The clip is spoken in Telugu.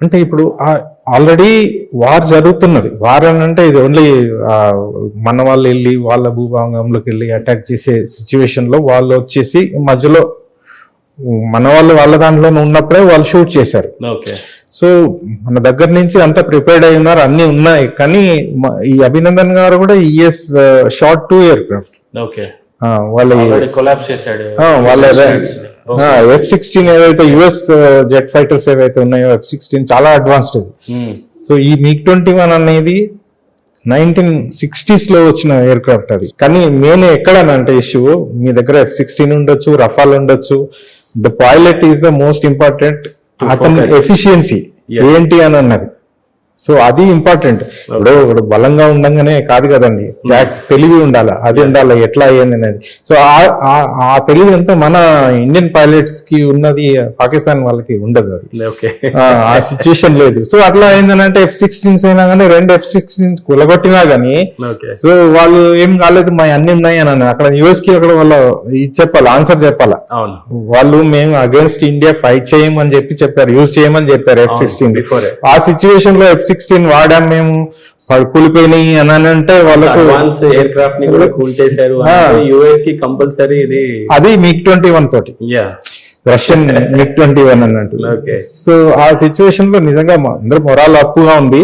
అంటే ఇప్పుడు ఆల్రెడీ వార్ జరుగుతున్నది. వార్ అని అంటే ఇది ఓన్లీ మన వాళ్ళు వెళ్ళి వాళ్ళ భూభాగంలోకి వెళ్ళి అటాక్ చేసే సిచ్యువేషన్ లో వాళ్ళు వచ్చేసి మధ్యలో మన వాళ్ళు వాళ్ళ దాంట్లోనే ఉన్నప్పుడే వాళ్ళు షూట్ చేశారు. సో మన దగ్గర నుంచి అంతా ప్రిపేర్డ్ అయి ఉన్నారు, అన్ని ఉన్నాయి. కానీ ఈ అభినందన్ గారు కూడా ఈఎస్ షార్ట్ 2 ఎయిర్క్రాఫ్ట్ వాళ్ళ F-16 ఏవైతే యుఎస్ జెట్ ఫైటర్స్ ఏవైతే ఉన్నాయో F-16 చాలా అడ్వాన్స్డ్. సో ఈ MiG-21 అనేది 1960s లో వచ్చిన ఎయిర్క్రాఫ్ట్ అది. కానీ మెయిన్ ఎక్కడనంటే ఇష్యూ, మీ దగ్గర F-16 ఉండొచ్చు, రఫాల్ ఉండొచ్చు, the pilot is the most important. అతని ఎఫిషియన్సీ ఏంటి అని అన్నది. సో అది ఇంపార్టెంట్. ఇప్పుడు బలంగా ఉండంగానే కాదు కదండి, తెలివి ఉండాలి, అది ఉండాలి, ఎట్లా అయ్యింది అనేది. సో ఆ తెలివి అంతా మన ఇండియన్ పైలట్స్ కి ఉన్నది, పాకిస్తాన్ వాళ్ళకి ఉండదు. అది ఆ సిచ్యువేషన్ లేదు. సో అట్లా ఏంటంటే F-16 అయినా కానీ 2 F-16 కులగొట్టినా గానీ సో వాళ్ళు ఏం కాలేదు, మా అన్ని ఉన్నాయి అని అన్నారు. అక్కడ యుఎస్ కి అక్కడ వాళ్ళు ఇది చెప్పాలి, ఆన్సర్ చెప్పాలా. వాళ్ళు మేము అగేన్స్ట్ ఇండియా ఫైట్ చేయమని చెప్పారు, యూజ్ చేయమని చెప్పారు F-16. ఆ సిచ్యువేషన్ లో F-16 వాడాం మేము, కూలిపోయినాయి అని అంటే వాళ్ళకు ఎయిర్క్రాఫ్ట్ ని కూడా కూల్ చేశారు. యుఎస్ కి కంపల్సరీ ఇది అది MiG-21 తోటి, రష్యన్ MiG-21 అన్నట్టు. సో ఆ సిచ్యువేషన్ లో నిజంగా అందరూ మొరాల్ అప్పుగా ఉంది.